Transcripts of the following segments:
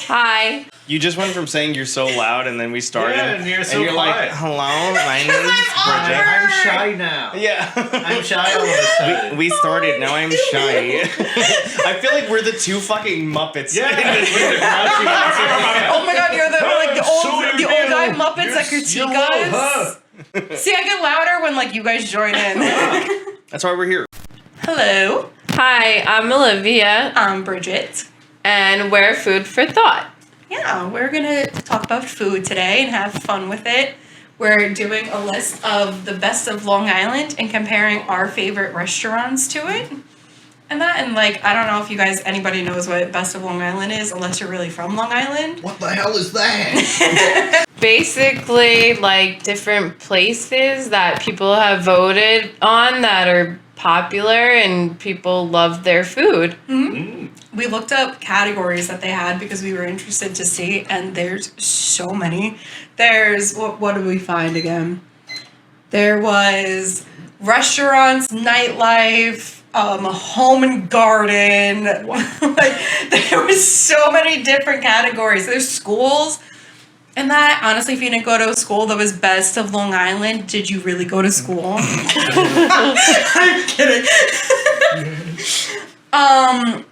Hi. You just went from saying you're so loud, and then we started, and you're so quiet. like, "Hello, my name is Bridget." I'm shy now. Yeah, I'm shy all of a sudden. we started. Now I'm shy. I feel like we're the two fucking Muppets. Yeah. Oh my God, you're the old guy Muppets that critique us. See, I get louder when like you guys join in. That's why we're here. Hello. Hi, I'm Olivia, I'm Bridget. and we're Food for Thought. Yeah, we're gonna talk about food today and have fun with it. We're doing a list of the best of Long Island and comparing our favorite restaurants to it. And like, I don't know if anybody knows what best of Long Island is, unless you're really from Long Island. What the hell is that? Basically, like different places that people have voted on that are popular and people love their food. Mm-hmm. We looked up categories that they had because we were interested to see, and there's so many. There's, what did we find again? There was restaurants, nightlife, home and garden. Like, there was so many different categories. There's schools. And that, honestly, if you didn't go to a school that was best of Long Island, did you really go to school? I'm kidding.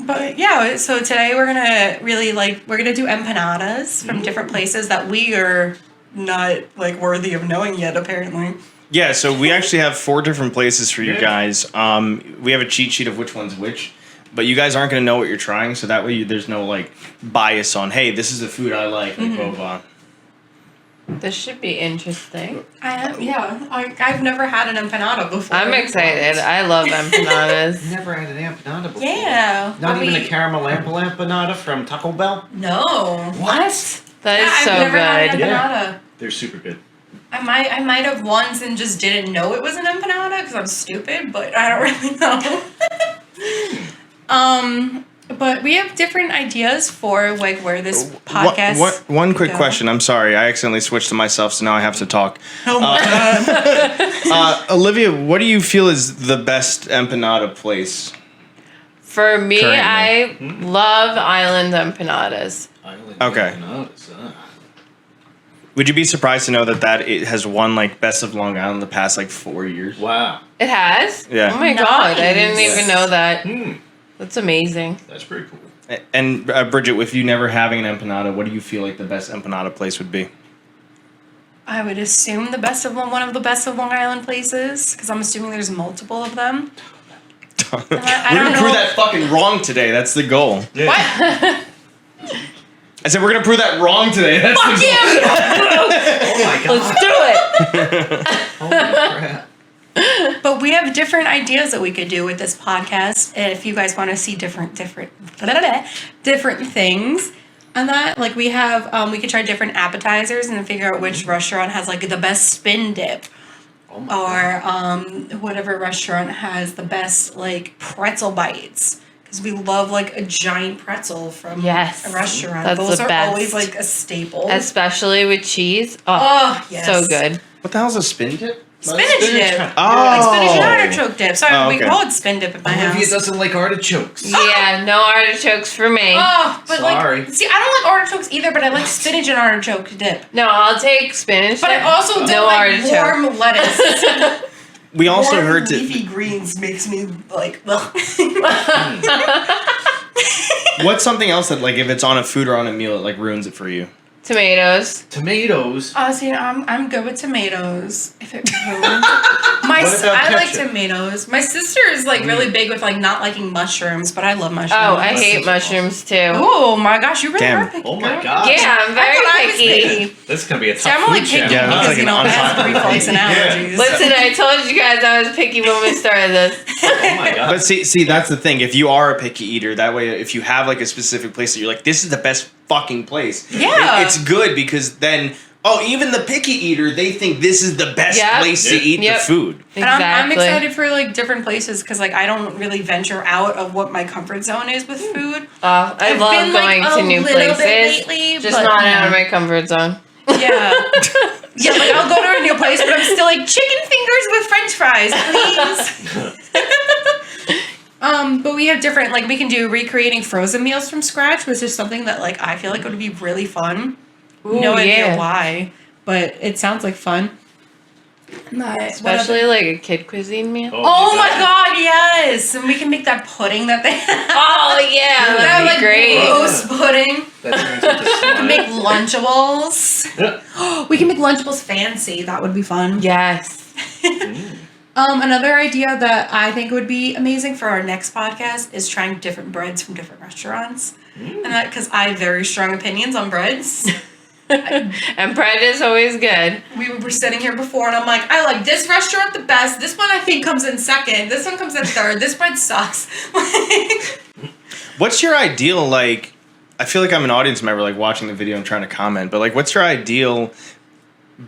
But yeah, so today we're gonna we're gonna do empanadas from different places that we are not like worthy of knowing yet, apparently. Yeah, so we actually have 4 different places for you guys. We have a cheat sheet of which one's which, but you guys aren't going to know what you're trying, so that way there's no like bias on, hey, this is the food I like, blah, blah. This should be interesting. I've never had an empanada before. I'm excited. I love empanadas. Never had an empanada before. Yeah. Not even a caramel empanada from Taco Bell? No. What? That is so I've never had an good. empanada. They're super good. I might have once and just didn't know it was an empanada because I'm stupid, but I don't really know. But we have different ideas for like where this podcast. One quick question. I'm sorry, I accidentally switched to myself, so now I have to talk. Oh my God. Olivia, what do you feel is the best empanada place? For me, Currently. I love island empanadas. Okay. Would you be surprised to know that it has won like best of Long Island the past like 4 years? Wow. It has? Yeah. Oh my God, I didn't Nice. even know that. That's amazing. That's pretty cool. And Bridget, with you never having an empanada, what do you feel like the best empanada place would be? I would assume one of the best of Long Island places, because I'm assuming there's multiple of them. We're gonna prove that fucking wrong today. That's the goal. Yeah. What? I said we're gonna prove that wrong today. That's Fuck the you! Oh my God. Let's do it! Holy crap. But we have different ideas that we could do with this podcast. If you guys want to see different things, and that like we have, we could try different appetizers and then figure out which restaurant has like the best spin dip, or whatever restaurant has the best like pretzel bites. Because we love like a giant pretzel from a restaurant. That's Those the are best. always like a staple. Especially with cheese. Oh, yes. So good. What the hell's a spin dip? Spinach dip. Oh. Like spinach and artichoke dip. Sorry, Oh, we okay. call it spin dip at my Olivia house. doesn't like artichokes. Yeah, no artichokes for me. Oh, but Sorry. like, see, I don't like artichokes either, but I like spinach and artichoke dip. No, I'll take spinach. But I also don't no like artichoke. warm lettuce. We also warm heard leafy greens makes me like. What's something else that like if it's on a food or on a meal it like ruins it for you? Tomatoes. Tomatoes. See, I'm good with tomatoes. If it ruins. about I like ketchup? tomatoes. My sister is like really big with like not liking mushrooms, but I love mushrooms. Oh, I hate mushrooms too. Oh my gosh, you really Damn. are picky. Oh my girl. God. Yeah, I'm I very thought I was picky. picky. This is gonna be a tough See, I'm only food picky challenge. Yeah, that's because, like you an know, I have untitled reflux and chapter. allergies. Listen, I told you guys I was picky when we started this. Oh my God. But see, that's the thing. If you are a picky eater, that way, if you have like a specific place that you're like, this is the best fucking place. Yeah. It's good because then, even the picky eater, they think this is the best place to eat the food. And I'm excited for like different places because like I don't really venture out of what my comfort zone is with food. I I've love been, like, going a to new little bit places. lately, just but not no. out of my comfort zone. Yeah. Yeah, like I'll go to a new place, but I'm still like chicken fingers with French fries, please. But we have different, like, we can do recreating frozen meals from scratch, which is something that, like, I feel like would be really fun. Ooh, No idea yeah. why, but it sounds like fun. Especially like a kid cuisine meal. Oh my god, yes! And we can make that pudding that they have. Oh yeah, They have, that'd be great. Gross pudding. That turns into We can make slime. Lunchables. We can make Lunchables fancy. That would be fun. Yes. Another idea that I think would be amazing for our next podcast is trying different breads from different restaurants. And that because I have very strong opinions on breads. And bread is always good. We were sitting here before and I'm like, I like this restaurant the best. This one I think comes in second. This one comes in third. This bread sucks. What's your ideal, like, I feel like I'm an audience member, like, watching the video and trying to comment, but, like, what's your ideal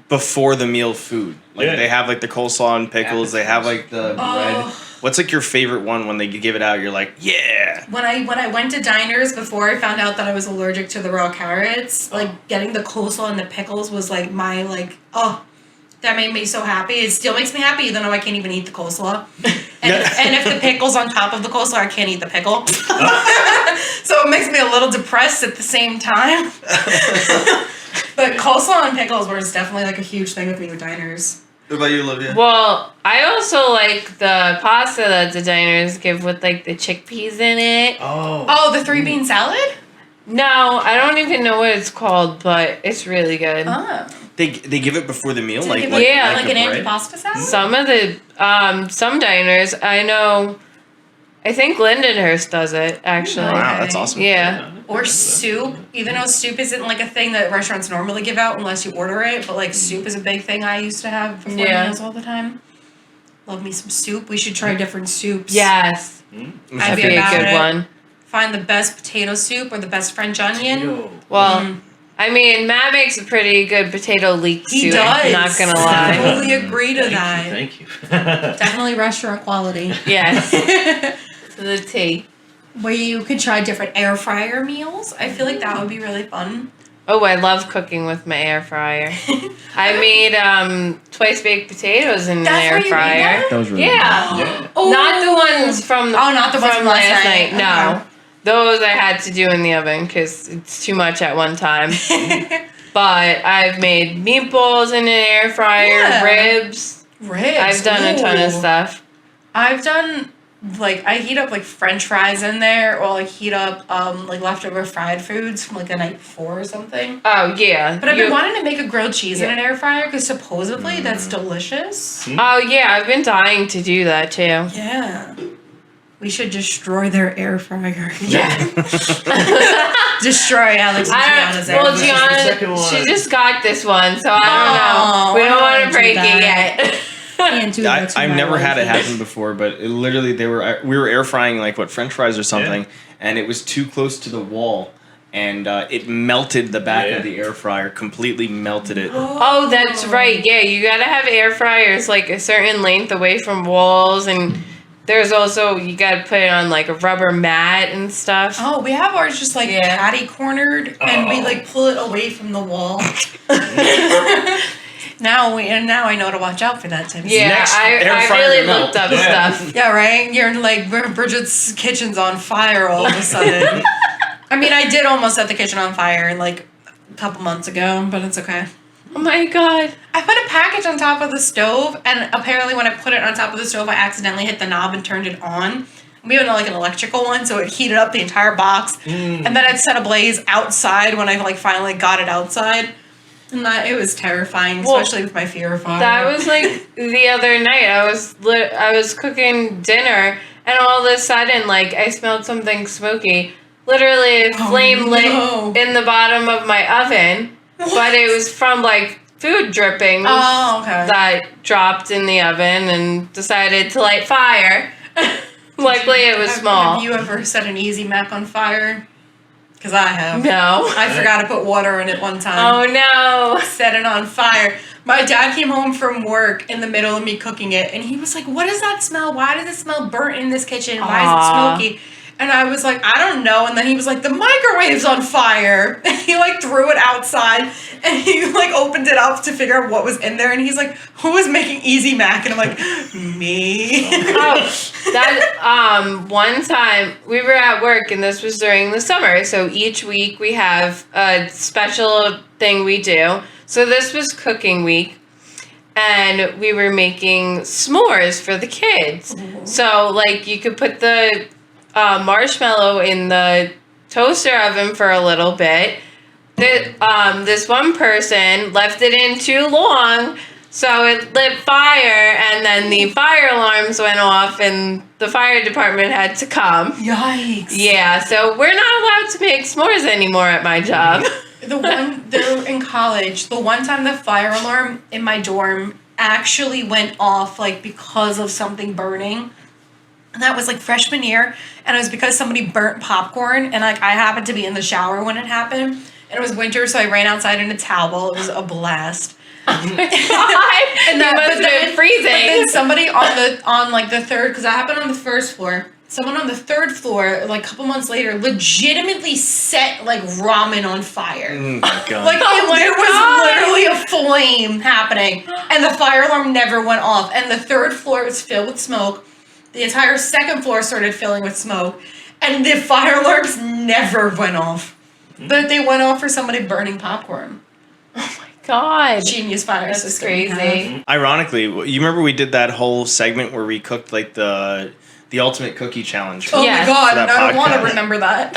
before the meal food? Like, Yeah. they have, like, the coleslaw and pickles, they have, like, the bread. Oh. What's, like, your favorite one when they give it out? You're like, yeah! When I went to diners before I found out that I was allergic to the raw carrots, like getting the coleslaw and the pickles was like my like that made me so happy. It still makes me happy even though I can't even eat the coleslaw. And if the pickle's on top of the coleslaw, I can't eat the pickle. So it makes me a little depressed at the same time. But coleslaw and pickles was definitely like a huge thing with me with diners. What about you, Olivia? Well, I also like the pasta that the diners give with like the chickpeas in it. Oh, the 3-bean salad? No, I don't even know what it's called, but it's really good. Oh. They give it before the meal? Did Like, they give like, it, yeah, like the an bread? antipasta salad? Some of the some diners, I know, I think Lindenhurst does it actually. Wow, that's awesome. Yeah. Or soup, even though soup isn't like a thing that restaurants normally give out unless you order it, but like soup is a big thing I used to have before Yeah. meals all the time. Love me some soup. We should try different soups. Yes. I'd That'd be be a about good it. one. Find the best potato soup or the best French onion. Well, I mean, Matt makes a pretty good potato leek He soup. does. Not gonna I lie. totally agree to that. Thank you. Definitely restaurant quality. Yes. To the T. Where you could try different air fryer meals. I feel like that would be really fun. Oh, I love cooking with my air fryer. I made twice baked potatoes in an That's air where you made fryer. that? That was really Yeah. Yeah. Oh. Not the ones from not the ones from from last night. No. Okay. Those I had to do in the oven because it's too much at one time. But I've made meatballs in an air fryer, Yeah. ribs. Ribs. I've done a ton of Ooh. stuff. I've done like I heat up like French fries in there, or like heat up like leftover fried foods from like the night before or something. Oh yeah. But I've been wanting to make a grilled cheese in Yeah. an air fryer because supposedly that's delicious. Oh yeah, I've been dying to do that too. Yeah. We should destroy their air fryer. Yeah. Destroy Alex and Gianna's air Well, This is the fryer. second Gianna, one. she just got this one, so I Oh, don't know. We I don't don't want wanna to do break that. it yet. Can't do that to I've my never had it wifey. happen before, but it literally we were air frying like French fries or something, and it was too close to the wall, and it melted the back Yeah. of the air fryer, completely melted it. Oh, that's right. Yeah, you gotta have air fryers like a certain length away from walls, and there's also you gotta put it on like a rubber mat and stuff. Oh, we have ours just like Yeah. catty cornered, and we Oh. like pull it away from the wall. Now I know to watch out for that type of Yeah, Next air I fryer really to melt. looked up Yeah. stuff. Yeah, right? You're like, Bridget's kitchen's on fire all of a sudden. I mean, I did almost set the kitchen on fire like a couple months ago, but it's okay. Oh my god. I put a package on top of the stove, and apparently when I put it on top of the stove, I accidentally hit the knob and turned it on. We had like an electrical one, so it heated up the entire box. And then it set ablaze outside when I like finally got it outside. And that it was terrifying, Well, especially with my fear of fire. That was like the other night. I was cooking dinner, and all of a sudden, like I smelled something smoky. Literally, a flame lit no. in the bottom of my oven, but it was from like food drippings Oh, okay. that dropped in the oven and decided to light fire. Luckily, it was small. Have you ever set an Easy Mac on fire? Because I have. No. I forgot to put water in it one time. Oh no. Set it on fire. My dad came home from work in the middle of me cooking it, and he was like, "What does that smell? Why does it smell burnt in this kitchen? Why Aw. is it smoky?" And I was like, I don't know. And then he was like, the microwave's on fire. And he like threw it outside and he like opened it up to figure out what was in there. And he's like, who was making Easy Mac? And I'm like, me. One time we were at work and this was during the summer. So each week we have a special thing we do. So this was cooking week. And we were making s'mores for the kids. Mm-hmm. So, like, you could put the marshmallow in the toaster oven for a little bit. This one person left it in too long, so it lit fire, and then the fire alarms went off, and the fire department had to come. Yikes. Yeah, so we're not allowed to make s'mores anymore at my job. They're in college, the one time the fire alarm in my dorm actually went off, like, because of something burning. And that was, like, freshman year. And it was because somebody burnt popcorn. And, like, I happened to be in the shower when it happened. And it was winter, so I ran outside in a towel. It was a blast. And that must have been freezing. But then somebody on the third, because that happened on the first floor. Someone on the third floor, like a couple months later, legitimately set like ramen on fire. Oh my god! Like there was literally a flame happening, and the fire alarm never went off. And the third floor was filled with smoke. The entire second floor started filling with smoke, and the fire alarms never went off. But they went off for somebody burning popcorn. Oh my god! Genius fire That's system. crazy. Ironically, you remember we did that whole segment where we cooked like the ultimate cookie challenge. Oh Yes. my god! For that I don't want to podcast. remember that.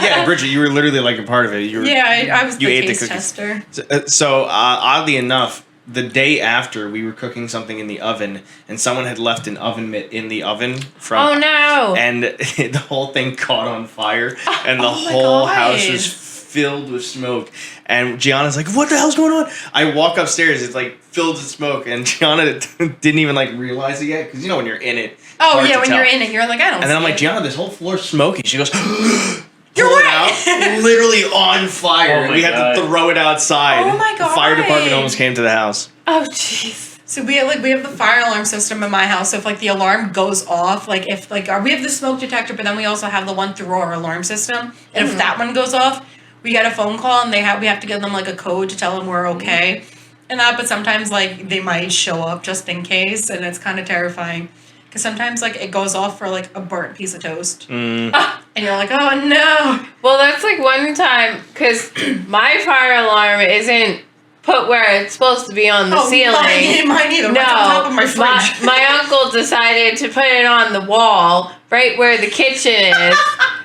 Yeah, Bridget, you were literally like a part of it. You were, I was you the ate the taste cookies. tester. So oddly enough, the day after we were cooking something in the oven, and someone had left an oven mitt in the oven from. Oh no! And the whole thing caught on fire, and the Oh my whole God. house was filled with smoke. And Gianna's like, "What the hell's going on?" I walk upstairs, it's like filled with smoke, and Gianna didn't even like realize it yet, because you know when you're in it. Oh hard yeah, to when tell. you're in it, you're like, I don't. And then I'm see like, it. Gianna, this whole floor's smoky. She goes, You're pull it right. out, literally on fire. Oh And my we had God. to throw it outside. Oh my The fire God. department almost came to the house. Oh jeez. So we have the fire alarm system in my house. So if like the alarm goes off, like if like we have the smoke detector, but then we also have the one through our alarm system. And if that one goes off, we get a phone call and we have to give them like a code to tell them we're okay. And that, but sometimes like they might show up just in case, and it's kind of terrifying. Because sometimes, like, it goes off for, like, a burnt piece of toast. And you're like, oh, no. Well, that's like one time, because my fire alarm isn't put where it's supposed to be on the ceiling. Mine either. No, Mine's on top of my fridge. my uncle decided to put it on the wall, right where the kitchen is.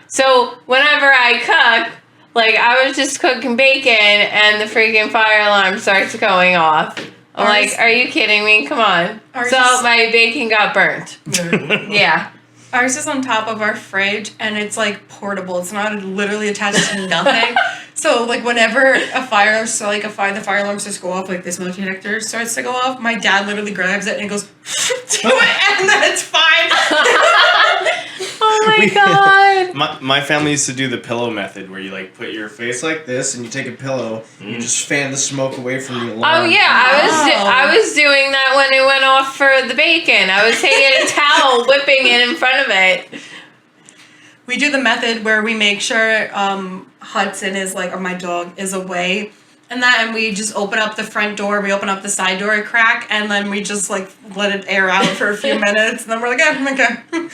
So whenever I cook, like, I was just cooking bacon, and the freaking fire alarm starts going off. I'm Ours- like, are you kidding me? Come on. Ours So is- my bacon got burnt. Yeah. Ours is on top of our fridge, and it's, like, portable. It's not literally attached to nothing. So, like, whenever the fire alarm starts to go off, like, the smoke detector starts to go off, my dad literally grabs it and goes, do it, and then it's fine. Oh my We- god. My family used to do the pillow method, where you like put your face like this, and you take a pillow, and you just fan the smoke away from the alarm. Oh yeah, Wow. I was doing that when it went off for the bacon. I was taking a towel, whipping it in front of it. We do the method where we make sure Hudson is like, or my dog is away, and we just open up the front door, we open up the side door a crack, and then we just like let it air out for a few minutes, and then we're like, okay.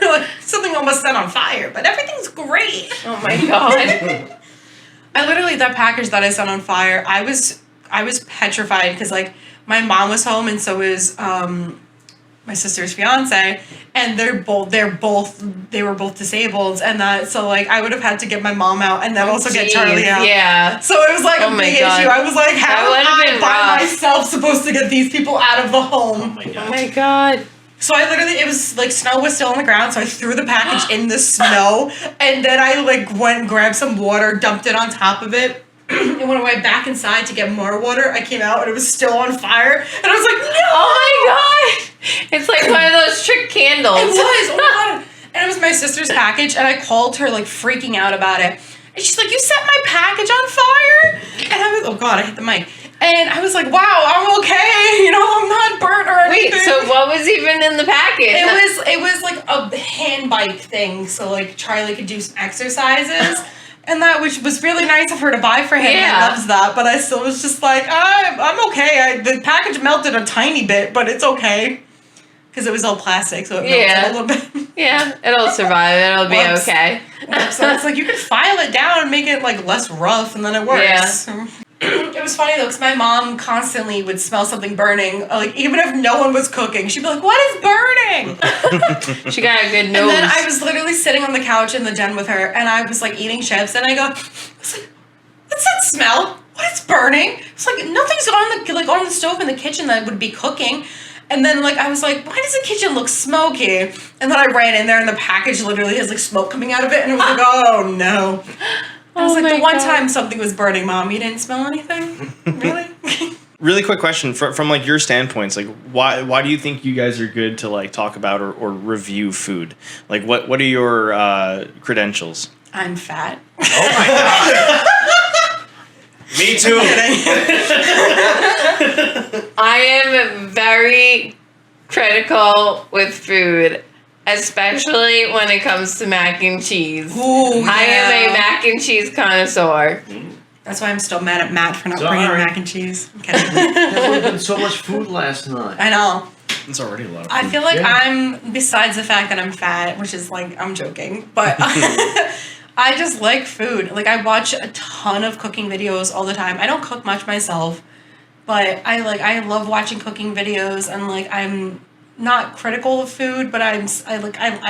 We're like, something almost set on fire, but everything's great. Oh my god. I literally, that package that I set on fire, I was petrified because like my mom was home and so was my sister's fiance, and they were both disabled, and that, so like I would have had to get my mom out and then also get Charlie Jeez, out. Yeah. So it was like Oh a my big God. issue. I was like, how That am would've I been by rough. myself supposed to get these people out of the home? Oh my Oh god. my god. So I literally, it was like snow was still on the ground, so I threw the package in the snow, and then I like went and grabbed some water, dumped it on top of it, and when I went back inside to get more water, I came out and it was still on fire, and I was like, no! Oh my god. It's like one of those trick candles. It was, oh my god. And it was my sister's package, and I called her like freaking out about it. And she's like, you set my package on fire? And I was, oh god, I hit the mic. And I was like, wow, I'm okay. You know, I'm not burnt or anything. Wait, so what was even in the package? It was like a hand bike thing, so like Charlie could do some exercises. And that, which was really nice of her to buy for him. Yeah. He loves that, but I still was just like, I'm okay. The package melted a tiny bit, but it's okay. Because it was all plastic, so it melted a little bit. Yeah, it'll survive. It'll be Whoops. okay. So it's like, you could file it down and make it like less rough, and then it works. Yeah. It was funny though, because my mom constantly would smell something burning. Like, even if no one was cooking, she'd be like, what is burning? She got a good nose. And then I was literally sitting on the couch in the den with her, and I was like eating chips, and I was like, what's that smell? What is burning? It's like nothing's on the stove in the kitchen that would be cooking. And then like I was like, why does the kitchen look smoky? And then I ran in there, and the package literally has like smoke coming out of it, and I was like, oh no. I was like, the one time something was burning, Mom, you didn't smell anything? Really? Really quick question from like your standpoints, like why do you think you guys are good to like talk about or review food? Like what are your credentials? I'm fat. Oh my god. Me too. I am very critical with food, especially when it comes to mac and cheese. Ooh, I am a mac and cheese connoisseur. That's why I'm still mad at Matt for not Sorry. bringing mac and cheese. I'm kidding. There would have been so much food last night. I know. It's already a lot of I food. feel like Yeah. I'm, besides the fact that I'm fat, which is like, I'm joking, but I just like food. Like, I watch a ton of cooking videos all the time. I don't cook much myself, but I love watching cooking videos, and like, I'm not critical of food, but I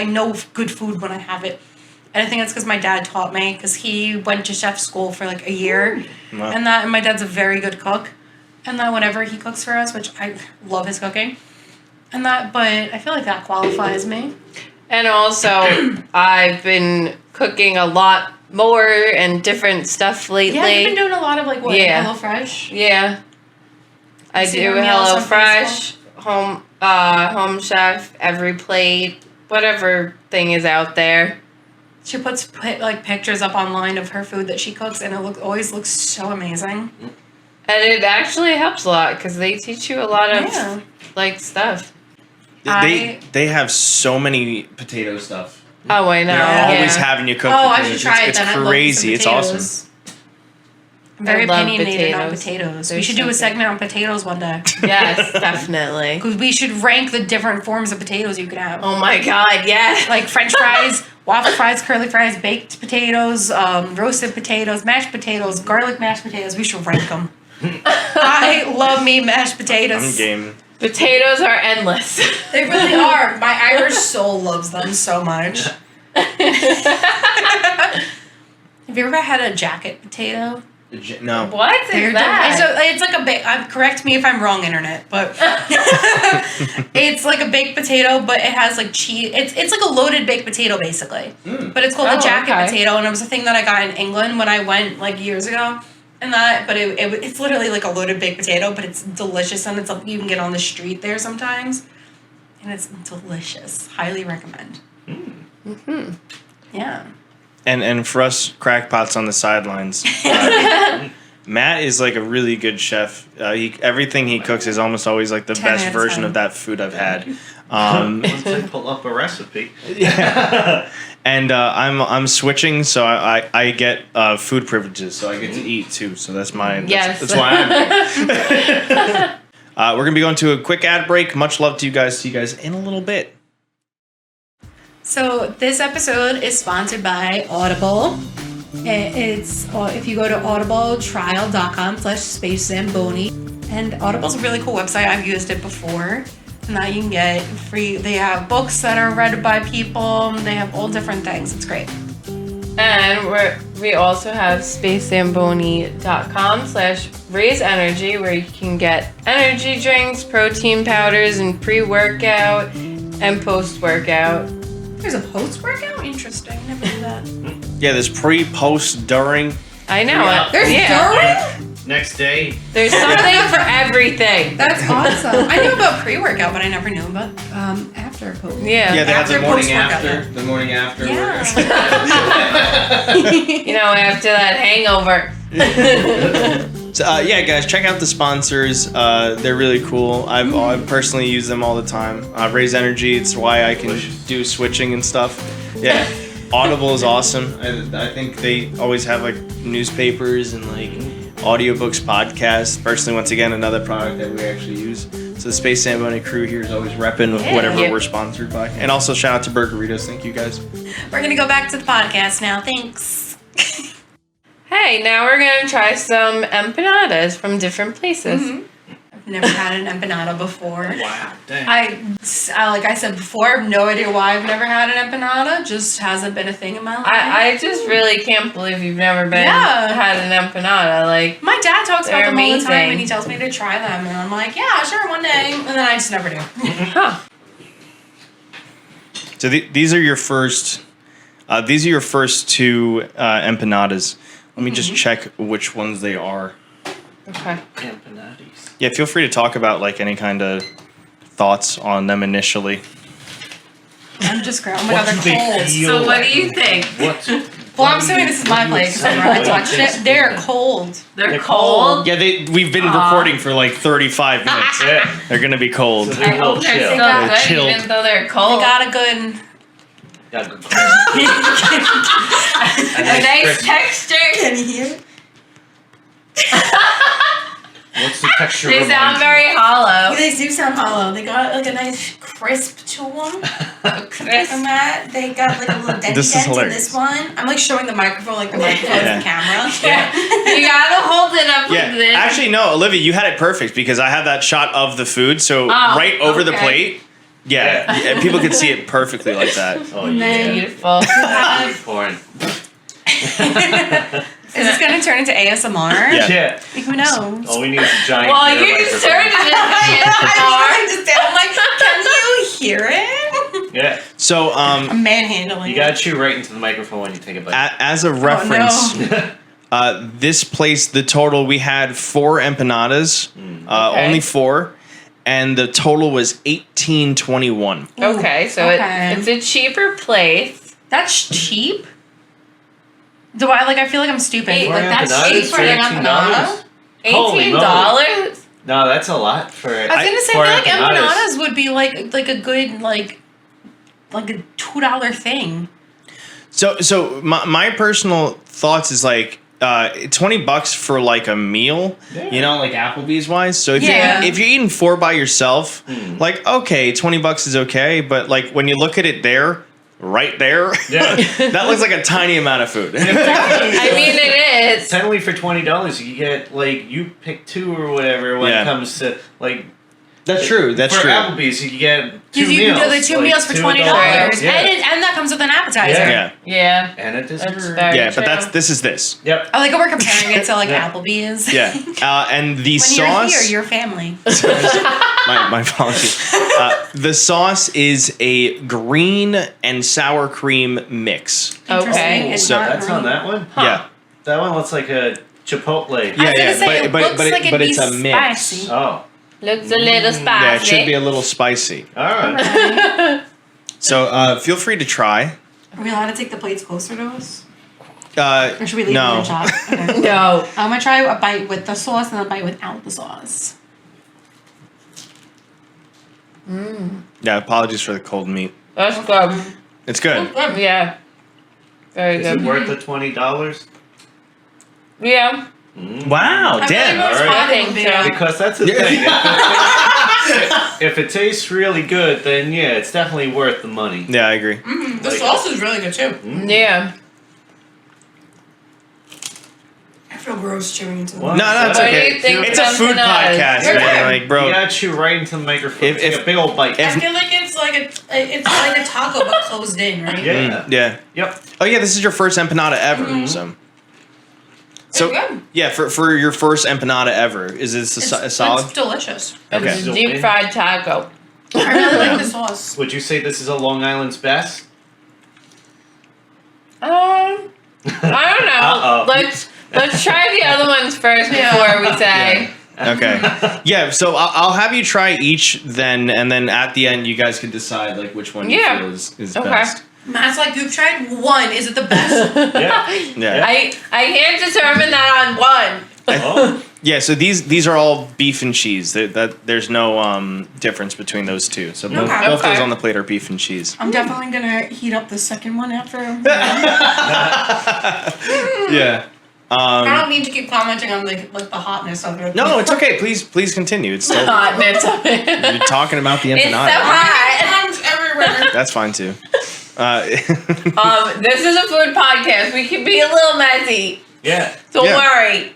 know good food when I have it. And I think that's because my dad taught me, because he went to chef school for like a year. Wow. And my dad's a very good cook. And that whenever he cooks for us, which I love his cooking. But I feel like that qualifies me. And also, I've been cooking a lot more and different stuff lately. Yeah, you've been doing a lot of like what? Yeah. HelloFresh? Yeah. I See do your meals on HelloFresh, Home Chef, Every Plate, whatever thing is out there. She puts like pictures up online of her food that she cooks, and it always looks so amazing. And it actually helps a lot because they teach you a lot of Yeah. like stuff. They have so many potato stuff. Oh, I know. They're always Yeah. having you cook. Oh, I potatoes. should try it It's then. I'd love some crazy. It's awesome. potatoes. I'm very I love opinionated on potatoes. potatoes. They're We should so do a good. segment on potatoes one day. Yes, definitely. Because we should rank the different forms of potatoes you could have. Oh my god, yeah. Like French fries, waffle fries, curly fries, baked potatoes, roasted potatoes, mashed potatoes, garlic mashed potatoes. We should rank them. I love me mashed potatoes. I'm game. Potatoes are endless. They really are. My Irish soul loves them so much. Have you ever had a jacket potato? No. What is They're that? It's like a baked. Correct me if I'm wrong, internet, but it's like a baked potato, but it has like cheese. It's like a loaded baked potato basically, but it's called a jacket potato, and it was a thing that I got in England when I went like years ago. But it's literally like a loaded baked potato, but it's delicious, and it's you can get on the street there sometimes, and it's delicious. Highly recommend. Yeah. And for us crackpots on the sidelines, Matt is like a really good chef. Everything he cooks is almost always like the 10 best out of version 10. of that food I've had. Once I pull up a recipe. Yeah. And I'm switching, so I get food privileges, so I get to eat too. So that's Yes. that's why I'm. We're gonna be going to a quick ad break. Much love to you guys. See you guys in a little bit. So this episode is sponsored by Audible. It's if you go to audibletrial.com/SPACEZAMBONIE, and Audible's a really cool website. I've used it before. And that you can get free. They have books that are read by people. They have all different things. It's great. And we also have SPACEZAMBONIE.com/Raze Energy, where you can get energy drinks, protein powders, and pre-workout and post-workout. There's a post-workout? Interesting. Never knew that. Yeah, there's pre, post, during. I know Yeah. it. There's during? Next day. There's something for everything. That's awesome. I knew about pre-workout, but I never knew about after post. Yeah. Yeah, they have the After morning post-workout, after. The morning after. Yeah. You know, after that hangover. So, yeah, guys, check out the sponsors. They're really cool. I've personally used them all the time. Raze Energy, it's why I can do switching and stuff. Yeah. Audible is awesome. I think they always have like newspapers and like audiobooks, podcasts. Personally, once again, another product that we actually use. So the Space Zamboni crew here is always repping whatever we're sponsored by. And also shout out to Burgeritos. Thank you guys. We're gonna go back to the podcast now. Thanks. Hey, now we're gonna try some empanadas from different places. I've never had an empanada before. Wow, dang. Like I said before, I have no idea why I've never had an empanada. Just hasn't been a thing in my life. I just really can't believe you've never had an empanada. Like, my dad talks about they're them all the time, amazing. and he tells me to try them, and I'm like, yeah, sure, one day, and then I just never do. huh? So these are your first. These are your first two empanadas. Let me just check which ones they are. Okay. Empanadas. Yeah, feel free to talk about like any kind of thoughts on them initially. I'm just oh my god, they're cold. So what do you think? Well, I'm assuming this is my plate because I touched it. They're cold. They're cold. Yeah, we've been recording for like 35 minutes. Yeah. They're gonna be cold. So I hope they're chill. still They're good, chilled. even though they're They cold. got a good. Got good. A nice texture. Can you hear? What's the texture? They sound very hollow. They do sound hollow. They got like a nice crisp to them. Crisp. And that they got like a little dent This is in hilarious. this one. I'm like showing the microphone like the microphone Yeah. is the camera. You gotta hold it up Yeah, like this. actually, no, Olivia, you had it perfect because I have that shot of the food, so right over the okay. plate. Yeah, people could see it perfectly like that. Oh And then- yeah. Beautiful. Porn. Is this gonna turn into ASMR? Yeah. Yeah. Who knows? All we need is a giant. Well, mirror you just microphone. turned it into I'm like, can you hear it? Yeah. So, I'm manhandling You gotta chew right into the microphone when you take a bite. as a reference, this place, the total, we had 4 empanadas, Okay. only 4, and the total was $18.21. Okay, so Okay. it's a cheaper place. That's cheap. Do I like? I feel like I'm stupid. Eight- Like that's Empanadas cheap for an $18? empanada. Holy $18? No, that's a lot for it. I was gonna say, I for feel like empanadas. empanadas would be like a good like a $2 thing. So my personal thoughts is like $20 for like a meal, you know, like Applebee's wise. So if Yeah. if you're eating 4 by yourself, like okay, $20 is okay, but like when you look at it there, right there, Yeah. that looks like a tiny amount of food. I mean, it is. Technically, for $20, you get like you pick 2 or whatever when Yeah. it comes to like. That's true. That's for true. Applebee's, you get 2 You meals. can do the 2 like meals for $20, $2. Yeah. and that comes with an appetizer. Yeah. Yeah. And a That's dessert. very Yeah, true. but this is this. Yep. I like how we're comparing it to like Yeah. Applebee's. Yeah, and the When sauce. you're here, your family. my apologies. The sauce is a green and sour cream mix. Okay. It's So not That's on green. that one? Yeah, That one looks like a Chipotle. I was gonna say, it looks like it'd it's be a mix. spicy. Oh. Looks a little spicy. Yeah, it should be a little spicy. Alright. So feel free to try. Are we allowed to take the plates closer to us? Or should we leave No. them in shop? Okay. No. I'm gonna try a bite with the sauce and a bite without the sauce. Yeah, apologies for the cold meat. That's good. It's good. Yeah. Very Is it good. worth the $20? Yeah. Wow, I damn. really alright. responded I think with so. it. Because that's the Yeah. thing. If it tastes really good, then yeah, it's definitely worth the money. Yeah, I agree. The sauce is really good too. Yeah. I feel gross chewing into What? No, it's What do okay. you think It's a of food empanadas? podcast, You're man. good. Like, bro. You gotta chew right into the microphone. If- Take a big old bite. I feel like it's like a taco but closed in, right? Yeah. Yeah. Yep. Oh yeah, this is your first empanada ever. So good. yeah, for your first empanada ever, is this a solid? It's delicious. Okay. It's a deep fried taco. I really like the sauce. Would you say this is a Long Island's best? I don't know. Uh-oh. Let's try the other ones first before we say. Okay. Yeah, so I'll have you try each then, and then at the end you guys can decide like which one you Yeah. feel is Okay. best. Matt's like, you've tried one. Is it the best? Yeah. Yeah. I can't determine that on one. Oh. Yeah, so these are all beef and cheese. There's no difference between those two. So both Okay. those on the plate are beef and cheese. I'm definitely gonna heat up the second one after. Yeah. I don't need to keep commenting on the hotness of it. No, it's okay. Please continue. It's still Hotness of it. you're talking about the It's so empanada. hot. It's everywhere. That's fine too. This is a food podcast. We can be a little messy. Yeah. Don't Yeah. worry.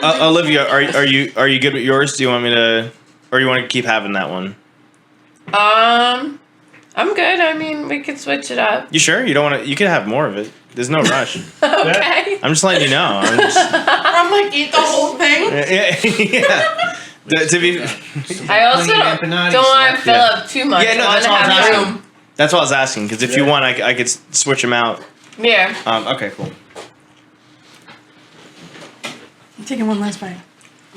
Olivia, are you good with yours? Do you want me to, or you want to keep having that one? I'm good. I mean, we could switch it up. You sure? You don't want to? You can have more of it. There's no rush. Okay. I'm just letting you know. I'm like, eat the whole thing. Yeah. To be, I also don't want to fill Yeah. up too much. Yeah, no, I that's want what to I was have asking. room. That's what I was asking. Because if you want, I could switch them out. Yeah. Okay, cool. I'm taking one last bite.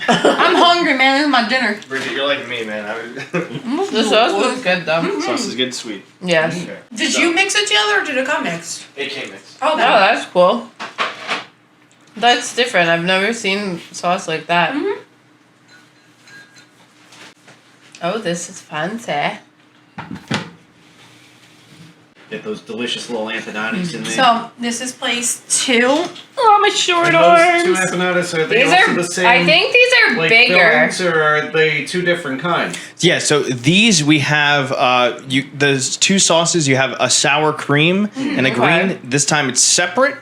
I'm hungry, man. This is my dinner. Bridget, you're like me, man. The sauce was good though. Sauce is good, sweet. Yes. Okay. Did you mix it together or did it come mixed? It came mixed. Oh, Oh, that's cool. That's different. I've never seen sauce like that. Mhm. Oh, this is fancy. Get those delicious little empanadas in there. So this is place 2. Oh, my short And those two empanadas, are they These also are. the same? I think these are like bigger. fillings, or are they two different kinds? Yeah, so these we have there's two sauces. You have a sour cream and a Okay. green. This time it's separate.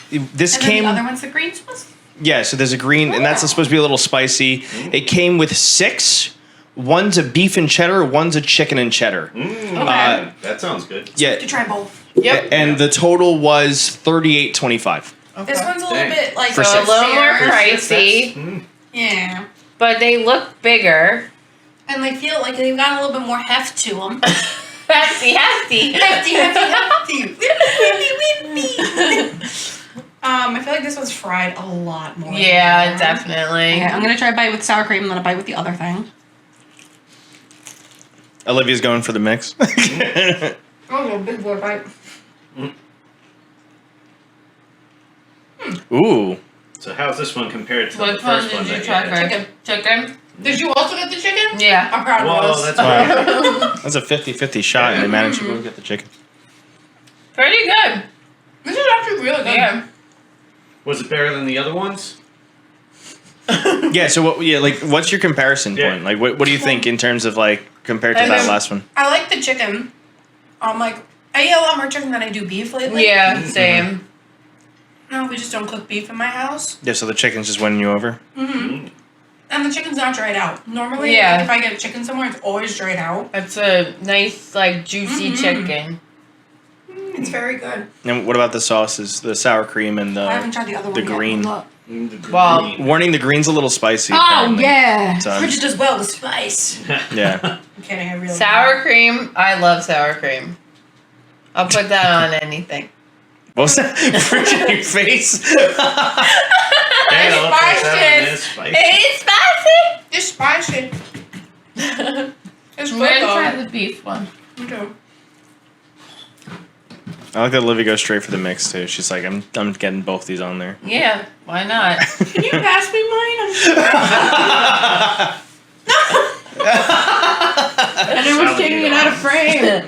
This And came then the other one's the green sauce? yeah, so there's a green and that's supposed to be a little spicy. It came with 6. One's a beef and cheddar, one's a chicken and cheddar. Okay. That sounds good. Yeah. To try both. Yep. And the total was $38.25. This one's a little Dang. bit like For So a six. little more fair. pricey, Yeah. but they look bigger. And they feel like they've got a little bit more heft to them. Hefty, hefty. hefty. I feel like this one's fried a lot more. Yeah, definitely. Okay, I'm gonna try a bite with sour cream and then a bite with the other thing. Olivia's going for the mix. Oh, a big boy bite. Ooh. So how's this one compared to the Which one first one? did you that try had? first? Chicken? Did you also get the chicken? Yeah. I'm proud of Whoa, us. that's Wow. That's a 50-50 shot and they managed to both get the chicken. Pretty good. This is actually really good. Yeah. Was it better than the other ones? Yeah, so what's your comparison Yeah. point? Like what do you think in terms of like compared to And that then- last one? I like the chicken. I eat a lot more chicken than I do beef lately. Yeah, same. No, we just don't cook beef in my house. Yeah, so the chicken's just winning you over. Mm-hmm. And the chicken's not dried out. Normally, Yeah. if I get chicken somewhere, it's always dried out. It's a nice, like, juicy Mhm. chicken. It's very good. And what about the sauces? The sour cream and I haven't the tried the other one the yet. green. Look. The Wow. green. warning, the green's a little spicy. Oh, apparently. yeah. So- Bridget does well with spice. Yeah. I'm kidding, I really Sour cream. I love sour cream. I'll put that on anything. What was that? Bridget, your face. Yeah, I'll take that one. It's spicy. It's spicy. It's spicy. It's I'm good gonna try though. the beef one. Okay. I like that Olivia goes straight for the mix too. She's like, I'm getting both these on there. Yeah, why not? Can you pass me mine? And I was taking it out of frame.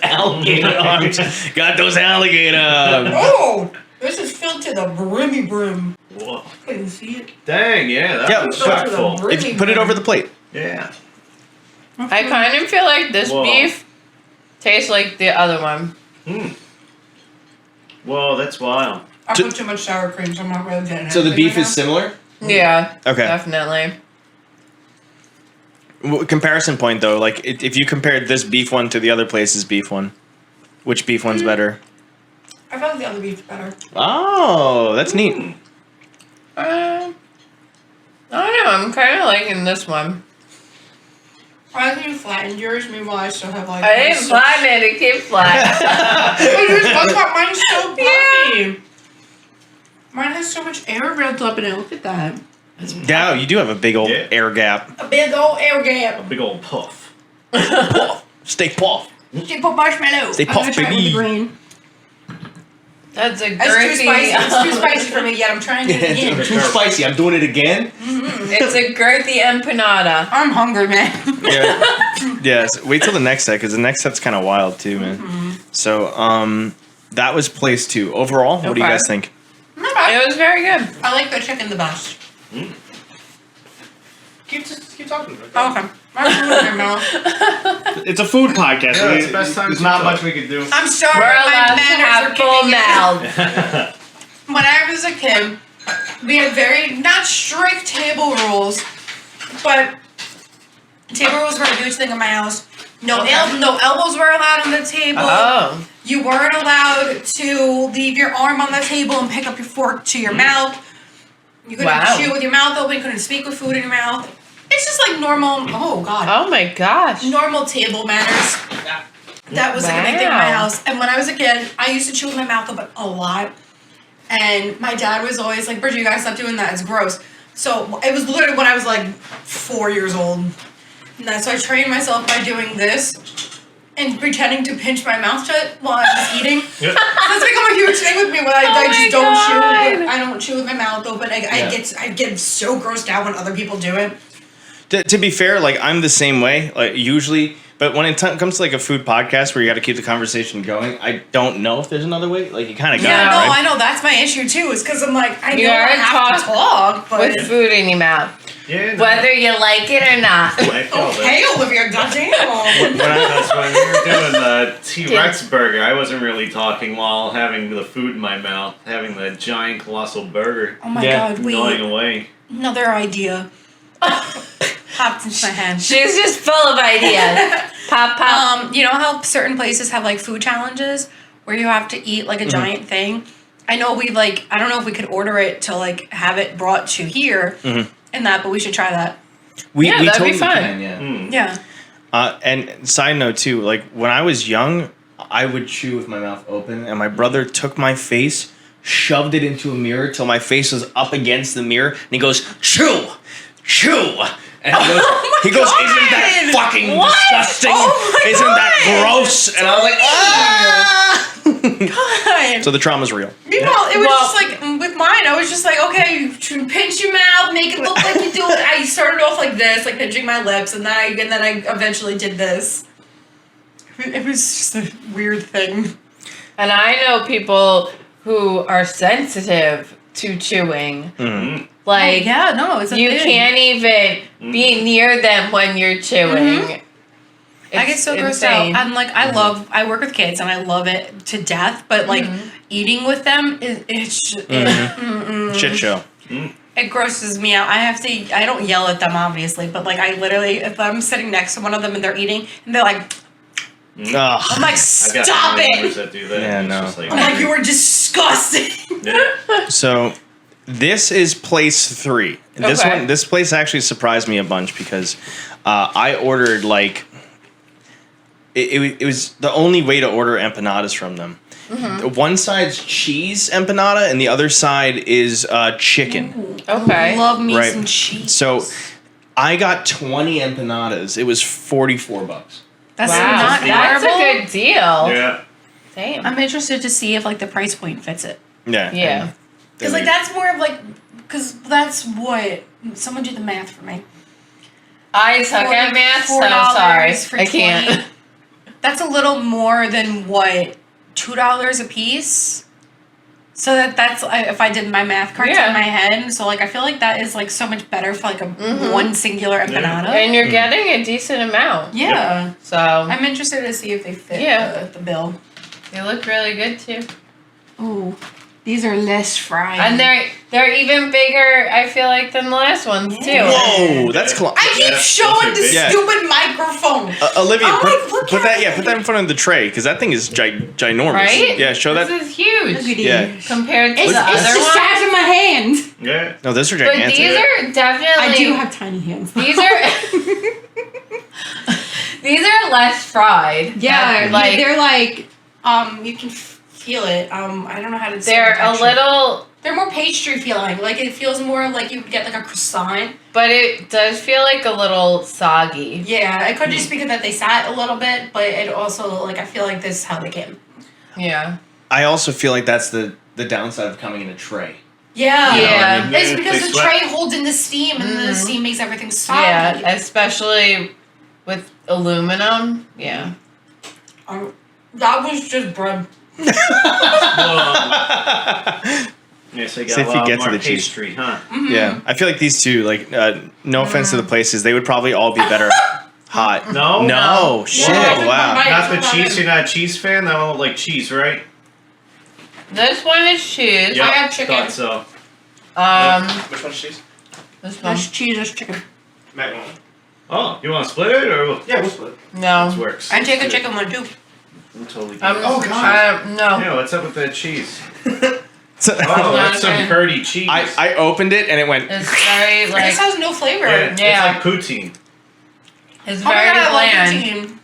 Alligator arms. Got those alligator arms. Oh, this is filled to the brimmy brim. Whoa. I can see it. Dang, yeah, that Yeah, was Filled to chock the full. brim. If you put it over the plate. Yeah. I kind of feel like this Whoa. beef tastes like the other one. Whoa, that's wild. I put too much sour cream, so I'm not really getting it. So the beef is similar? Yeah, Okay. definitely. Comparison point though, like if you compared this beef one to the other place's beef one, which beef one's better? I feel like the other beef's better. Oh, that's neat. I don't know. I'm kind of liking this one. I think you flattened yours, meanwhile I still have like... I didn't flatten it. It came flat. That's why mine's so puffy. Yeah. Mine has so much air built up in it. Look at that. Yeah, you do have a big old Yeah. air gap. A big old air A gap. big old puff. Puff. Stay puff. She put marshmallow. Stay I'm gonna puff, try it with baby. the green. That's a It's too spicy. girthy. It's too spicy for me yet. I'm trying to eat it again. Too spicy. I'm doing it again. It's a girthy empanada. I'm hungry, man. Yeah. Yeah. So wait till the next set because the next set's kind of wild too, man. So that was place 2. Overall, what do you Okay. guys think? Not bad. It was very good. I like the chicken the best. Keep talking. Oh, okay. I'm It's a food podcast. Yeah, it's the best time There's to not talk. much we could do. sorry. We're My allowed to manners have are full kicking in. mouths. When I was a kid, we had very, not strict table rules, but table rules were a huge thing in my house. No, no elbows were allowed on the table. Oh. You weren't allowed to leave your arm on the table and pick up your fork to your mouth. You couldn't Wow. chew with your mouth open. You couldn't speak with food in your mouth. It's just like normal. Oh God. Oh my gosh. Normal table manners. That was like a big thing in my Wow. house. And when I was a kid, I used to chew with my mouth open a lot. And my dad was always like, Bridget, you gotta stop doing that. It's gross. So it was literally when I was like 4 years old. And so I trained myself by doing this and pretending to pinch my mouth shut while I was eating. That's become a huge thing with me when I Oh just my don't chew. God. I don't chew with my mouth open. I get so grossed out when other people do it. To be fair, like I'm the same way. Like usually, but when it comes to like a food podcast where you got to keep the conversation going, I don't know if there's another way. Like you kind of got Yeah, it, no, right? I know that's my issue too. Is because I'm like I You know I gotta have to talk, but With food in your mouth. Yeah. no, Whether you like it or not. I felt it. okay, Olivia, goddamn. Because when we were doing the T-Rex burger, I wasn't really talking while having the food in my mouth, having the giant colossal burger Oh my Yeah. God, gnawing wait, away. another idea popped into my head. She's just full of ideas. Pop, pop. You know how certain places have like food challenges where you have to eat like a giant thing? I know we like, I don't know if we could order it to like have it brought to here and that, but we should try that. We Yeah, that'd be totally fun. can, yeah. Yeah. And side note too, like when I was young, I would chew with my mouth open, and my brother took my face, shoved it into a mirror till my face was up against the mirror, and he goes, "Chew, chew." And he goes, "Isn't that fucking What? disgusting? Oh my Isn't that God. gross?" And I was like, "Ah!" God. So the trauma's real. Meanwhile, it was Well- just like with mine. I was just like, okay, you pinch your mouth, make it look like you do it. I started off like this, like pinching my lips, and then I eventually did this. It was just a weird thing. And I know people who are sensitive to chewing. Like, yeah, no, it's a you thing. can't even be near them when you're chewing. I get so grossed out. I'm like, I work with kids and I love it to death, but like eating with them, Shit show. it grosses me out. I don't yell at them obviously, but like I literally, if I'm sitting next to one of them and they're eating and they're like, Ugh. I'm like, I've got stop family members it. that do that. Yeah, and it's no. just like, I'm like, you are disgusting. yeah. So this is place 3. Okay. This place actually surprised me a bunch because I ordered like it was the only way to order empanadas from them. One side's cheese empanada and the other side is chicken. Okay. Love me Right. some cheese. So I got 20 empanadas. It was $44. That's Wow. not That's horrible. a good deal. Yeah. Damn. I'm interested to see if like the price point fits it. Yeah. Yeah. Because like that's more of like, because that's what, someone do the math for me. I suck at math, so $4 sorry. for I can't. 20. That's a little more than what, $2 a piece? So that's if I did my math correct Yeah. in my head. So like I feel like that is like so much better for like a one singular empanada. And you're getting a decent amount. Yeah. So I'm interested to see if they fit Yeah. the bill. they look really good too. Ooh, these are less fried. And they're even bigger, I feel like, than the last ones too. Whoa, that's cool. I keep Yeah, showing those are the big. Yeah. stupid microphone. Olivia, I'm like, put look that at put that in front of the tray because that thing is ginormous. Right? Yeah, show This that. is huge Look at Yeah. these. compared to It's the other the ones. size of my hand. Yeah. No, those are But gigantic. these are definitely I do have tiny hands. these are less fried. Yeah, like they're like you can feel it. I don't know how to. they're a describe the texture. little, They're more pastry feeling. Like it feels more like you would get like a croissant. but it does feel like a little soggy. Yeah, it could just be that they sat a little bit, but it also like I feel like this is how they came. Yeah. I also feel like that's the downside of coming in a tray. Yeah. Yeah. I mean, It's because they the sweat. tray holds in the steam, and the steam makes everything soggy. Yeah, especially with aluminum. Yeah. That was just bread. Well, yeah, so you got See a if you lot get to more the cheese. pastry, huh? Yeah, I feel like these two, like, no offense to the places, they would probably all be better hot. No? No, shit, Yeah, wow. Not the It's not cheese. bad. You're not a cheese fan? That one looked like cheese, right? This one is cheese. Yep, I have chicken. Thought so. Which one's cheese? This one. There's cheese, there's chicken. Matt, one. Oh, you want to split it or Yeah, we'll split. No. this works? And take a chicken one too. I'm totally. Oh, God. No. Yeah, what's up with that cheese? So, Oh, that's some Okay. curdy cheese. I opened it and it went. It's very like This has no flavor. yeah, Yeah. it's like poutine. it's Oh my very god, I like bland. poutine.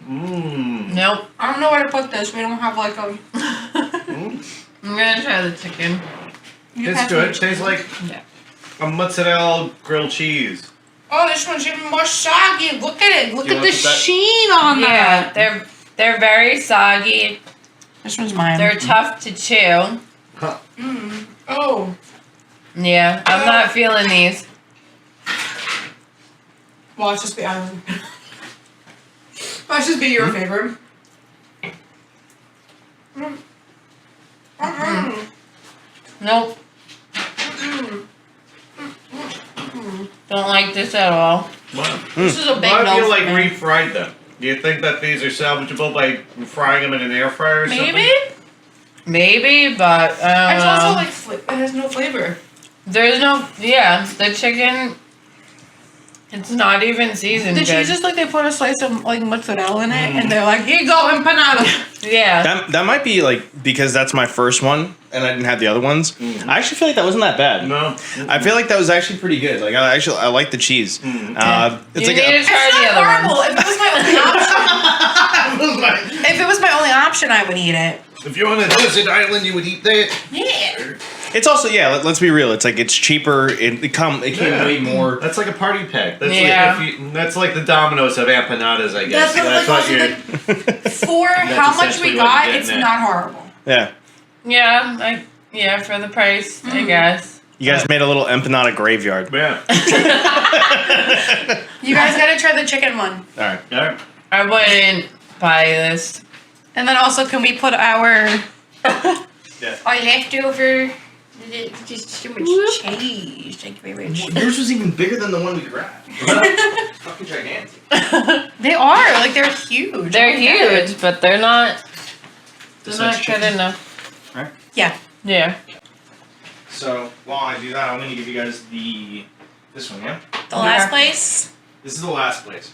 Mmm. Nope. I don't know where to put this. We don't have like a. I'm gonna try the chicken. You It's pass good. me- Tastes like Yeah. a mozzarella grilled cheese. Oh, this one's even more soggy. Look at it. Look You at want the that? sheen on Yeah, that. they're very soggy. This one's mine. They're tough to chew. Huh. Oh. Yeah, I'm not feeling these. Watch this be Island. Watch this be your favorite. Nope. Don't like this at all. Wow. This is a big Why no do you for like me. refried them? Do you think that these are salvageable by frying them in an air fryer or something? Maybe? Maybe, but It's I don't also know. like it has no flavor. There's no. Yeah, the chicken. It's not even seasoned The good. cheese is like they put a slice of like mozzarella in it, and they're like, "Here you go, empanada." Yeah. That might be like because that's my first one and I didn't have the other ones. I actually feel like that wasn't that bad. No. I feel like that was actually pretty good. Like I like the cheese. It's You like need to It's try the not other horrible. one. If it was my only option, if it was my only option, I would eat it. If you're on a desert island, you would eat that. Yeah. it's also let's be real. It's like it's cheaper. It came way more. That's like a party pack. That's Yeah. like that's like the Domino's of empanadas, I guess. That's what, like, also, like, for how much essentially we what got, you're it's getting not horrible. Yeah. Yeah, for the price, I guess. You guys made a little empanada graveyard. Yeah. You guys gotta try the chicken one. All right. All right. I wouldn't buy this. And then also, can we put our Yeah. our leftover? Just too much cheese. Thank you very much. Yours was even bigger than the one we grabbed. Fucking gigantic. They are like they're huge. They're Oh my God. huge, but they're not. This They're one's not chicken. good enough. Right. Yeah. Yeah. So while I do that, I'm gonna give you guys this one. Yeah. The last place. This is the last place.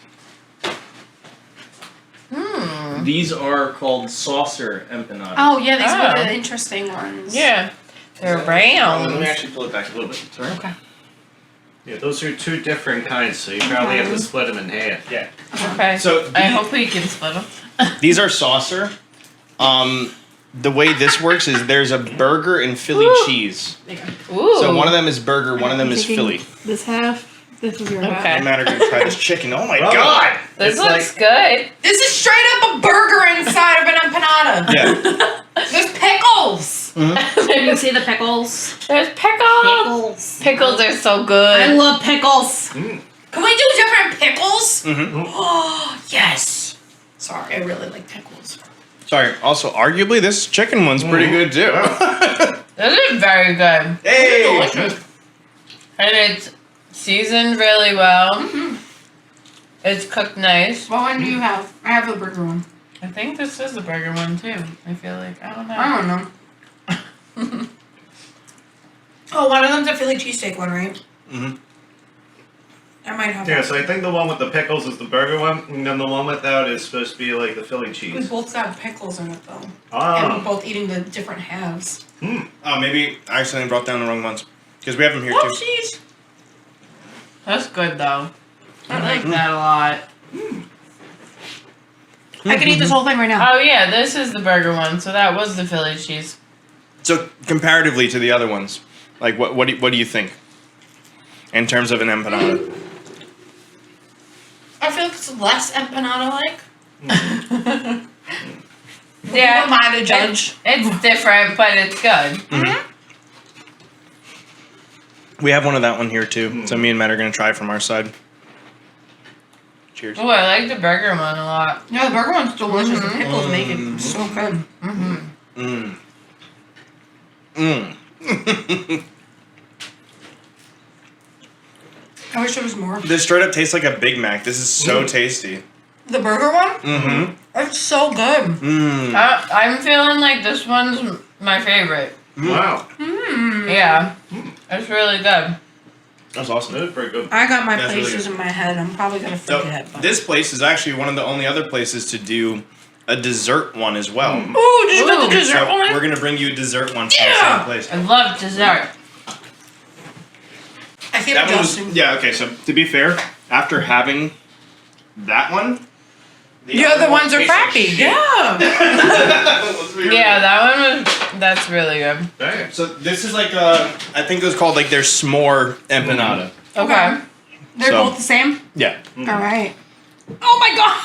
Hmm. These are called saucer empanadas. Oh yeah, these Oh. were the interesting ones. Yeah. They're Let me round. actually pull it back a little bit. Sorry. Okay. Yeah, those are two different kinds, so you probably have to split them in half. Yeah. Okay. So I hope we can split them. these are saucer. The way this works is there's a burger and Philly Woo. cheese. Ooh. So one of them is burger, one of them is Philly. This half. This is your Okay. No matter gonna try this chicken. Oh my Oh. god! This It's looks good. This is straight up a burger inside of an empanada. Yeah. There's pickles. You see the pickles? There's pickles. Pickles are so good. I love pickles. Can we do different pickles? Mm-hmm. Oh yes. Sorry, I really like pickles. Sorry. Also, arguably, this chicken one's pretty good too. This is very good. Hey. Delicious. And it's seasoned really well. Mm-hmm. It's cooked nice. What one do you have? I have the burger one. I think this is the burger one too. I feel like, I don't know. I don't know. Oh, one of them's a Philly cheesesteak one, right? Mm-hmm. I might have Yeah, that. so I think the one with the pickles is the burger one, and then the one without is supposed to be like the Philly We cheese. both got pickles in it though. And we're Ah. both eating the different halves. Oh, maybe I accidentally brought down the wrong ones because we have them here too. Whoopsies. That's good though. I like that a lot. I could eat this whole thing right now. Oh yeah, this is the burger one. So that was the Philly cheese. So comparatively to the other ones, like what do you think in terms of an empanada? I feel like it's less empanada-like. Yeah. Who am I to judge? It's different, but it's good. We have one of that one here too. So me and Matt are gonna try it from our side. Cheers. Oh, I like the burger one a lot. Yeah, the burger one's delicious. The pickles make it so good. I wish there was more. This straight up tastes like a Big Mac. This is so tasty. The burger one? It's so good. I'm feeling like this one's my favorite. Wow. Yeah. It's really good. That's awesome. That is pretty good. I got my That's really places good. in my head. I'm probably gonna So forget. But. this place is actually one of the only other places to do a dessert one as well. Ooh, did you get the Ooh. dessert So one? we're gonna bring you a dessert one from Yeah. the same place. I love dessert. I feel That one was Justin. yeah. Okay, so to be fair, after having that one, The other one ones are tastes like crappy. shit. Yeah. Yeah, that one that's really good. Dang. So this is like I think it was called like their s'more empanada. Okay. They're So- both the same? Yeah. All right. Oh my god.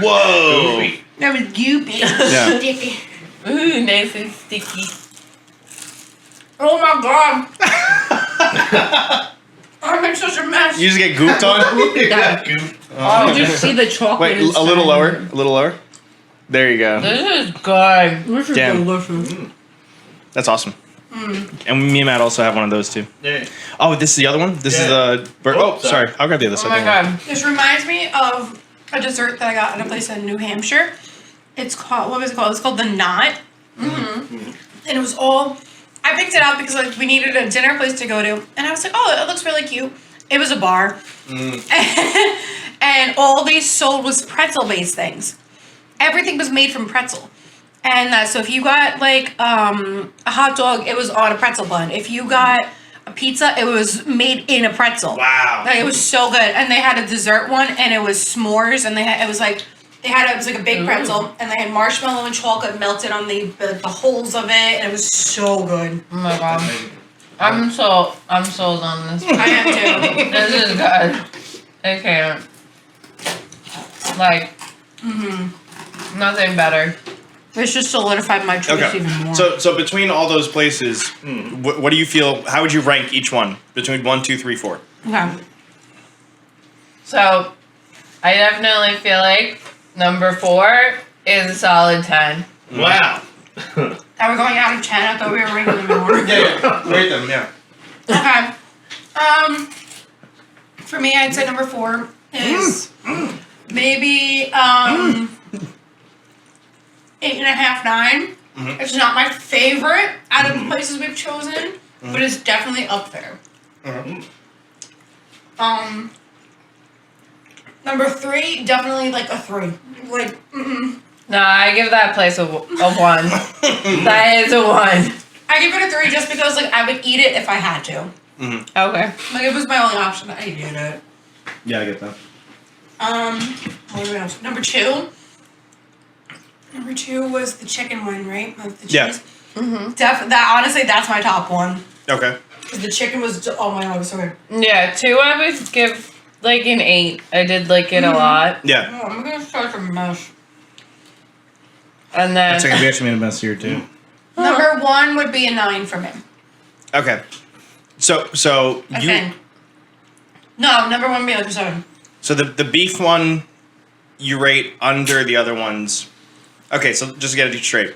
Whoa. Goofy. That was goopy. Yeah. Sticky. Ooh, nice and sticky. Oh my god. I'm in such a mess. You just get gooped on. Yeah, goof. Oh, did you see the chocolate? Wait, a little lower. A little lower. There you go. This is good. This is Damn. delicious. That's awesome. And me and Matt also have one of those too. Yeah. Oh, this is the other one? This is Yeah. the... Oh, sorry. I'll grab the other Oh side. my Don't worry. god. This reminds me of a dessert that I got at a place in New Hampshire. It's called, what was it called? It's called the Knot. And it was all, I picked it out because like we needed a dinner place to go to. And I was like, oh, it looks really cute. It was a bar. And all they sold was pretzel-based things. Everything was made from pretzel. And so if you got like a hot dog, it was on a pretzel bun. If you got a pizza, it was made in a pretzel. Wow. Like, it was so good. And they had a dessert one, and it was s'mores, and it was like a big pretzel, and they had marshmallow and chocolate melted on the holes of it, and it was so good. Oh my god. I'm sold on this. I am too. This is good. I can't. Like, nothing better. It's just solidified my choice Okay. even more. So between all those places, what do you feel? How would you rank each one between 1, 2, 3, 4? Okay. So, I definitely feel like number 4 is a solid 10. Wow. Are we going out of 10? I thought we were ranking them in order. Yeah. Rate them, yeah. Okay. For me, I'd say number 4 is maybe 8.5, 9. It's not my favorite out of the places we've chosen, but it's definitely up there. Number 3, definitely like a 3. Like, No, I give that place a 1. That is a 1. I give it a 3 just because like I would eat it if I had to. Okay. Like it was my only option. I eat it. Yeah, I get that. What else? Number 2. Number 2 was the chicken one, right? With the cheese. Yeah. That honestly, that's my top one. Okay. 'Cause the chicken was oh my god, it was so good. Yeah, 2 I would give like an 8. I did like it a lot. Yeah. Oh, I'm gonna start a mess. And then We actually made a mess here too. Number 1 would be a 9 for me. Okay. So I you think. No, number 1 would be like a 7. so the beef one you rate under the other ones. Okay, so just to get it straight.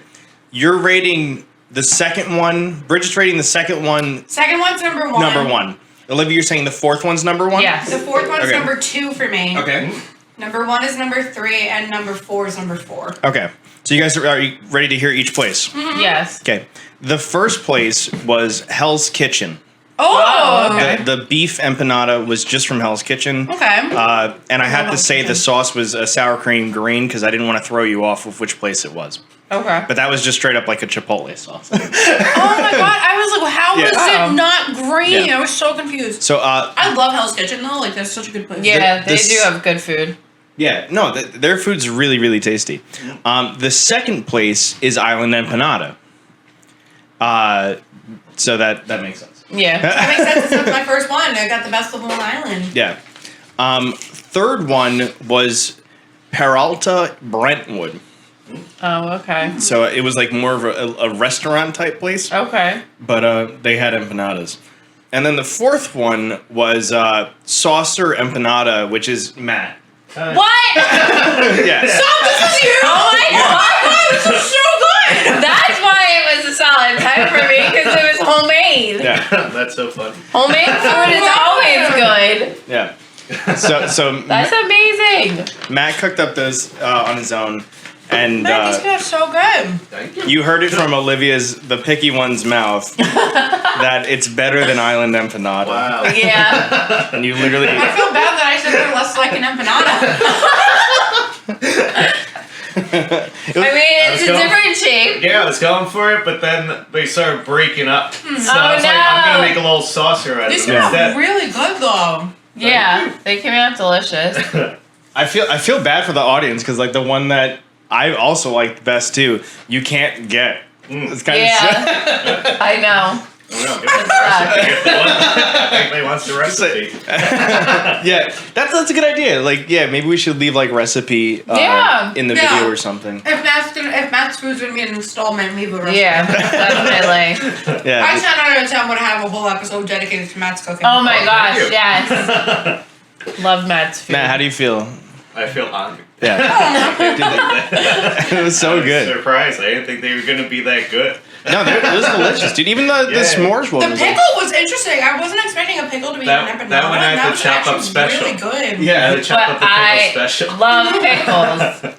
You're rating the second one, Bridget's rating the second one Second one's number 1. number 1. Olivia, you're saying the fourth one's number 1? yes. The fourth one's Okay. number 2 for me. Okay. Number 1 is number 3, and number 4 is number 4. Okay. So you guys are you ready to hear each place? Yes. Okay. The first place was Hell's Kitchen. Oh, okay. The beef empanada was just from Hell's Kitchen. Okay. And I have to Hell's say the Kitchen. sauce was a sour cream green because I didn't want to throw you off with which place it was. Okay. But that was just straight up like a Chipotle sauce. Oh my god, I was like, how Yeah. was it not green? Yeah. I was so confused. So, I love Hell's Kitchen though, like that's such a good place. Yeah, they This- do have good food. yeah, no, their food's really, really tasty. The second place is Island Empanada. So that makes sense. Yeah. That makes sense. That's my first one. I got the best of Long Island. Yeah. Third one was Peralta Brentwood. Oh, okay. So it was like more of a restaurant type place, Okay. but they had empanadas. And then the fourth one was saucer empanada, which is Matt. What? Yeah. This is you! Oh my god! This is so good! That's why it was a solid 10 for me, because it was homemade. Yeah. That's so fun. Homemade food is always good. Yeah. So That's amazing. Matt cooked up those on his own, and Man, these guys are so good. Thank you. you heard it from Olivia's, the picky one's mouth, that it's better than Island Empanada. Wow. Yeah. And you literally, I feel bad that I said they're less like an empanada. I mean, it's a going- different shape. Yeah, I was going for it, but then they started breaking up. So I was Oh, like, I'm no. gonna make a little saucer out of These it are instead. really good though. Yeah, they came out delicious. I feel bad for the audience because like the one that I also liked best too, you can't get. It's kind Yeah, I know. Oh, no, give them the recipe. If anybody wants the recipe. yeah, that's a good idea. Like, yeah, maybe we should leave like recipe Yeah. in the Yeah. video or something. If Matt's food's gonna be an installment, leave a recipe. Yeah, definitely. Yeah, I 10 out of 10 would have a whole episode dedicated to Matt's cooking. Oh my Oh, gosh, thank you. yes. Love Matt's food. Matt, how do you feel? I feel hungry. Yeah, it was so I was good. surprised. I didn't think they were gonna be that good. No, it was delicious, dude. Even the Yeah. s'mores one The was pickle was interesting. I wasn't expecting a pickle to be That- an empanada. that one had the was chop-up actually special. really good. Yeah, They chopped up But the pickle I special. love pickles.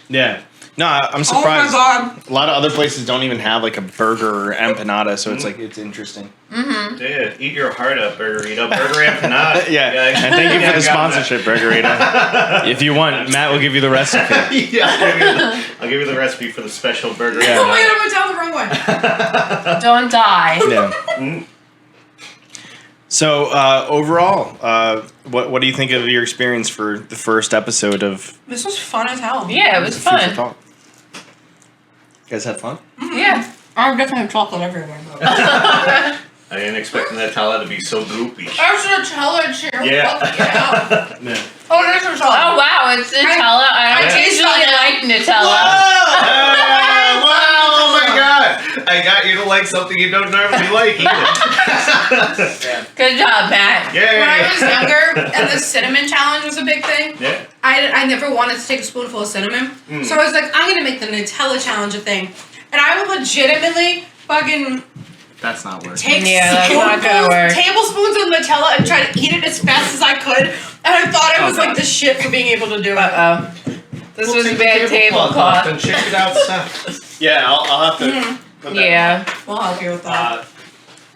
yeah. No, I'm Oh my surprised. god. A lot of other places don't even have like a burger or empanada, so it's like it's interesting. Yeah, eat your heart out, Burgerito. Burger empanada. Yeah, and thank you for the sponsorship, Burgerito. If you want, Matt will give you the recipe. Yeah, I'll give you the recipe for the special burger. Yeah. Oh wait, I'm gonna tell the wrong one. Don't die. Yeah. So overall, what do you think of your experience for the first episode of This was fun as hell. Yeah, it was Food for fun. Talk? You guys had fun? Yeah. I definitely have chocolate everywhere. Though. I didn't expect Nutella to be so goopy. There's Nutella cheer. Yeah. Yeah. Oh, there's Nutella. Oh wow, it's Nutella. I don't taste usually it. like Nutella. Wow! Oh my god! I got you to like something you don't normally like either. Good job, Matt. When I Yay! was younger, and the cinnamon challenge was a big thing, Yeah. I never wanted to take a spoonful of cinnamon. So I was like, I'm gonna make the Nutella challenge a thing. And I would legitimately fucking That's not working. take Yeah, that's not gonna work. tablespoons of Nutella and try to eat it as fast as I could. And I thought I was like the shit for being able to do it. Uh oh. This was a Take the bad tablecloth tablecloth. and check it outside. Yeah, I'll have to. put that Yeah. We'll help you with that.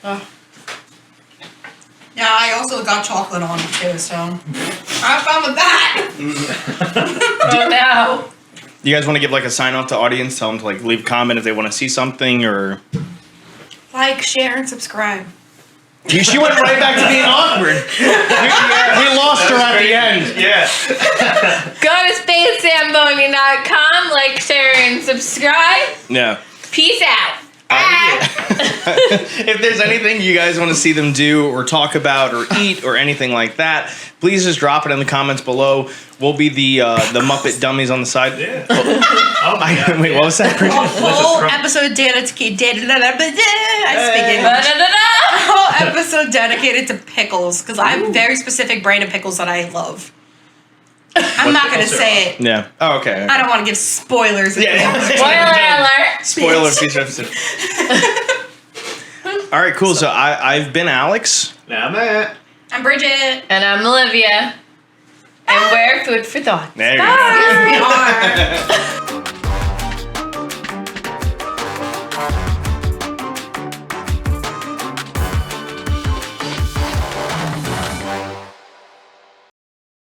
on. Yeah, I also got chocolate on it too, so have fun with that. Oh no. You guys want to give like a sign off to audience? Tell them to like leave a comment if they want to see something or. Like, share, and subscribe. She went right back to being awkward. We lost her at the end. Yeah. Go to SPACEZAMBONIE.com, like, share, and subscribe. Yeah. Peace out. If there's anything you guys want to see them do or talk about or eat or anything like that, please just drop it in the comments below. We'll be the Muppet dummies on the side. Yeah. Oh my god. Wait, what was that? A Bridget? whole crumb. episode dedicated. I speak English. Da-da-da-da. A whole episode dedicated to pickles because I have a very specific brand of pickles that I love. I'm not gonna pickles are say it. Yeah. Oh, okay. I don't want to give spoilers. Yeah. Spoiler alert. Spoiler future episode. All right, cool. So I've been Alex. Now Matt. I'm Bridget. And I'm Olivia. And we're Food for Thought. There you go. Yes, we are.